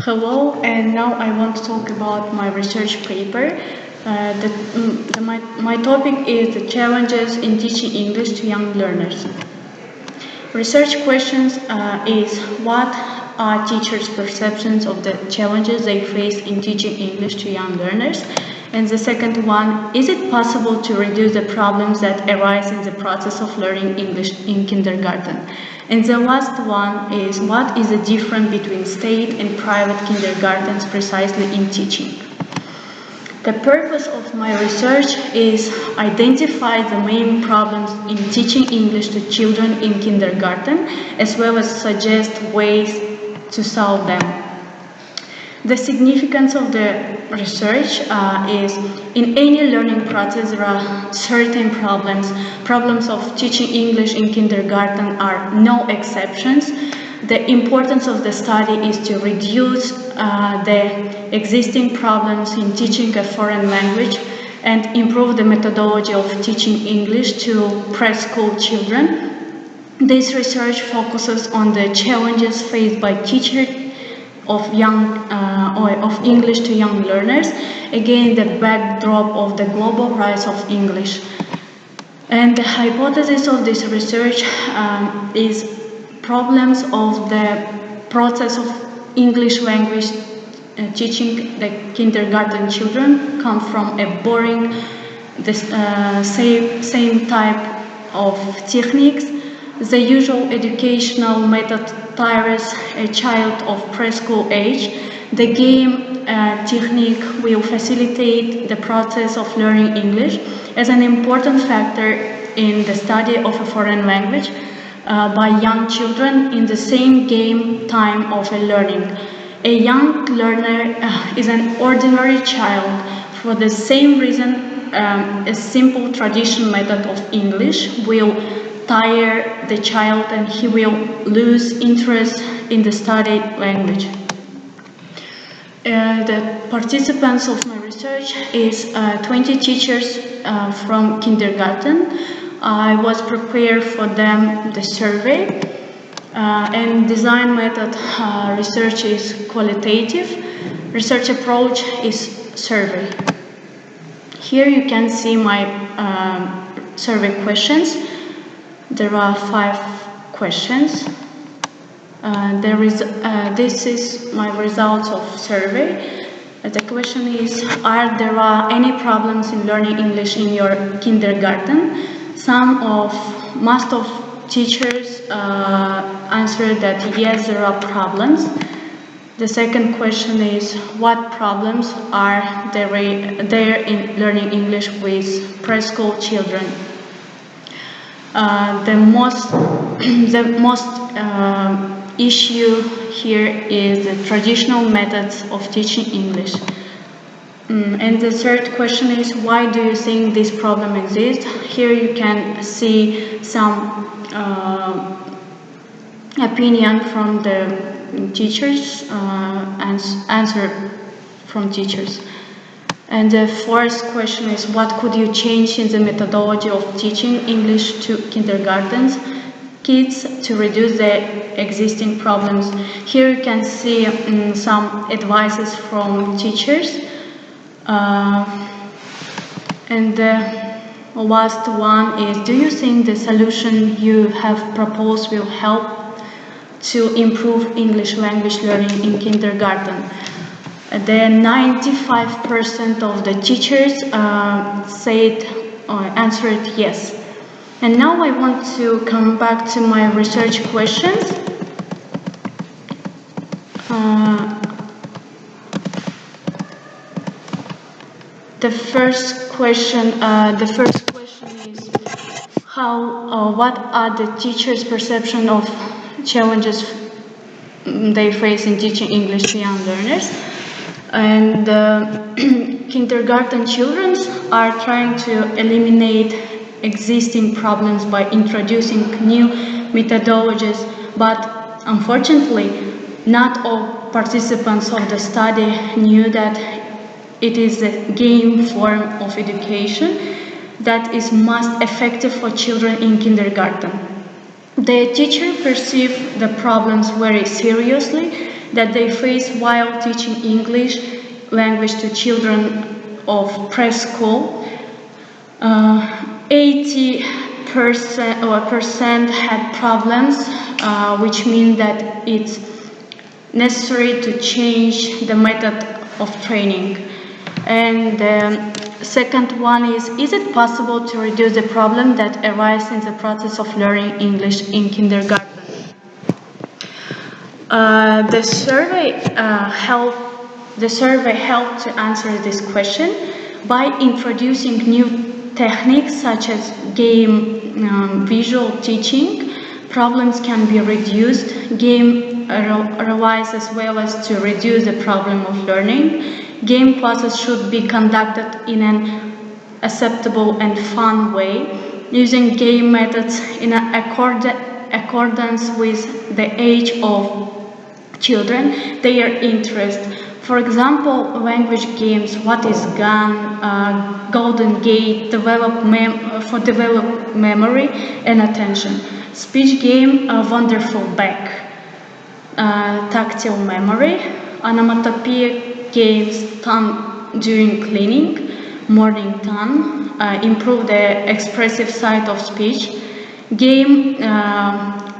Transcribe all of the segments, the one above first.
Hello, and now I want to talk about my research paper. My topic is the challenges in teaching English to young learners. Research questions is what are teachers' perceptions of the challenges they face in teaching English to young learners? And the second one, is it possible to reduce the problems that arise in the process of learning English in kindergarten? And the last one is, what is the difference between state and private kindergartens precisely in teaching? The purpose of my research is identify the main problems in teaching English to children in kindergarten, as well as suggest ways to solve them. The significance of the research is in any learning process there are certain problems. Problems of teaching English in kindergarten are no exceptions. The importance of the study is to reduce the existing problems in teaching a foreign language and improve the methodology of teaching English to preschool children. This research focuses on the challenges faced by teachers of English to young learners, again the backdrop of the global rise of English. And the hypothesis of this research is problems of the process of English language teaching the kindergarten children come from a boring, same type of techniques. The usual educational method tires a child of preschool age. The game technique will facilitate the process of learning English as an important factor in the study of a foreign language by young children in the same game time of a learning. A young learner is an ordinary child. For the same reason, a simple traditional method of English will tire the child and he will lose interest in the studied language. The participants of my research is 20 teachers from kindergarten. I was prepared for them the survey and design method research is qualitative. Research approach is survey. Here you can see my survey questions. There are 5 questions. This is my results of survey. The question is, are there any problems in learning English in your kindergarten? Most of teachers answered that yes, there are problems. The second question is, what problems are there in learning English with preschool children? The most issue here is the traditional methods of teaching English. And the third question is, why do you think this problem exists? Here you can see some opinion from the teachers, answer from teachers. And the fourth question is, what could you change in the methodology of teaching English to kindergarten kids to reduce the existing problems? Here you can see some advices from teachers. And the last one is, do you think the solution you have proposed will help to improve English language learning in kindergarten? The 95% of the teachers answered yes. And now I want to come back to my research questions. The first question is, what are the teachers' perception of challenges they face in teaching English to young learners? And kindergarten children are trying to eliminate existing problems by introducing new methodologies, but unfortunately, not all participants of the study knew that it is a game form of education that is most effective for children in kindergarten. The teacher perceives the problems very seriously that they face while teaching English language to children of preschool. 80% had problems, which means that it's necessary to change the method of training. And the second one is it possible to reduce the problem that arises in the process of learning English in kindergarten? The survey helped to answer this question by introducing new techniques such as game visual teaching. Problems can be reduced. Game relies as well as to reduce the problem of learning. Game classes should be conducted in an acceptable and fun way, using game methods in accordance with the age of children, their interest. For example, language games, What is Gun, Golden Gate, develop memory and attention. Speech game, Wonderful Back, tactile memory. Onomatopoeia games, tongue during cleaning, morning tongue, improve the expressive side of speech. Game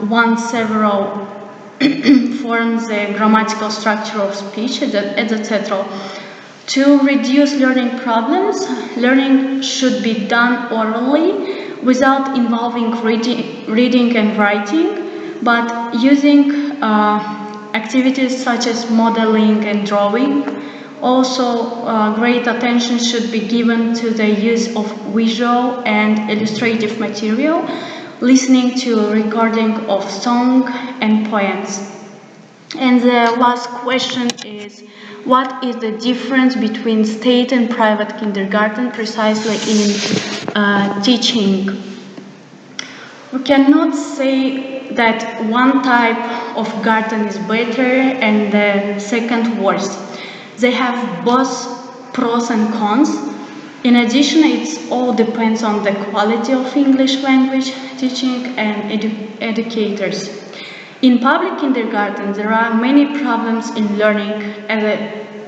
one several forms the grammatical structure of speech, etc. To reduce learning problems, learning should be done orally without involving reading and writing, but using activities such as modeling and drawing. Also, great attention should be given to the use of visual and illustrative material, listening to recording of song and poems. And the last question is, what is the difference between state and private kindergarten precisely in teaching? We cannot say that one type of garden is better and the second worse. They have both pros and cons. In addition, it all depends on the quality of English language teaching and educators. In public kindergarten, there are many problems in learning, as the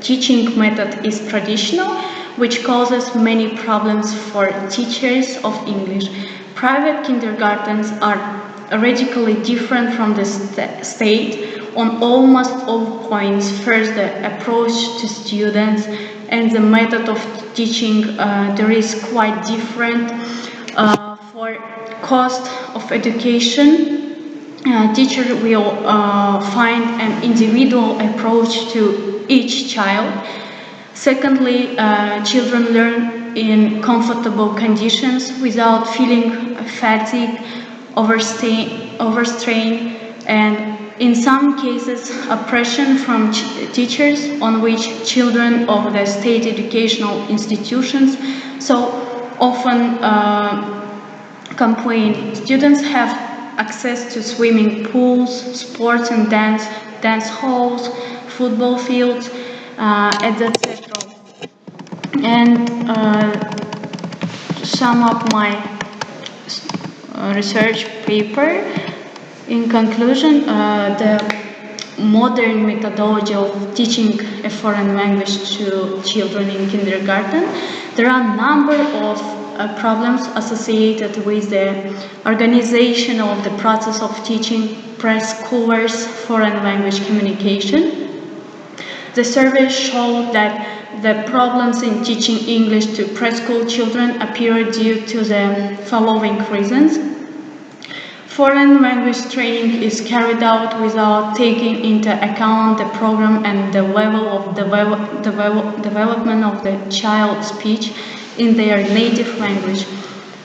teaching method is traditional, which causes many problems for teachers of English. Private kindergartens are radically different from the state on almost all points. First, the approach to students and the method of teaching, there is quite different. For cost of education, teacher will find an individual approach to each child. Secondly, children learn in comfortable conditions without feeling fatigue, overstrain, and in some cases oppression from teachers, on which children of the state educational institutions so often complain. Students have access to swimming pools, sports and dance halls, football fields, etc. And to sum up my research paper, in conclusion, the modern methodology of teaching a foreign language to children in kindergarten, there are a number of problems associated with the organization of the process of teaching preschoolers foreign language communication. The survey showed that the problems in teaching English to preschool children appear due to the following reasons. Foreign language training is carried out without taking into account the program and the level of development of the child's speech in their native language.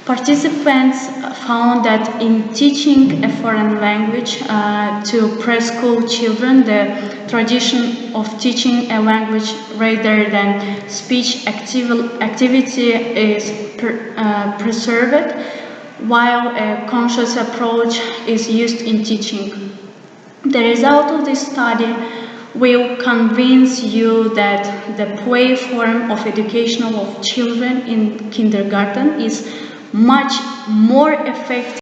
Participants found that in teaching a foreign language to preschool children, the tradition of teaching a language rather than speech activity is preserved, while a conscious approach is used in teaching. The result of this study will convince you that the play form of education of children in kindergarten is much more effective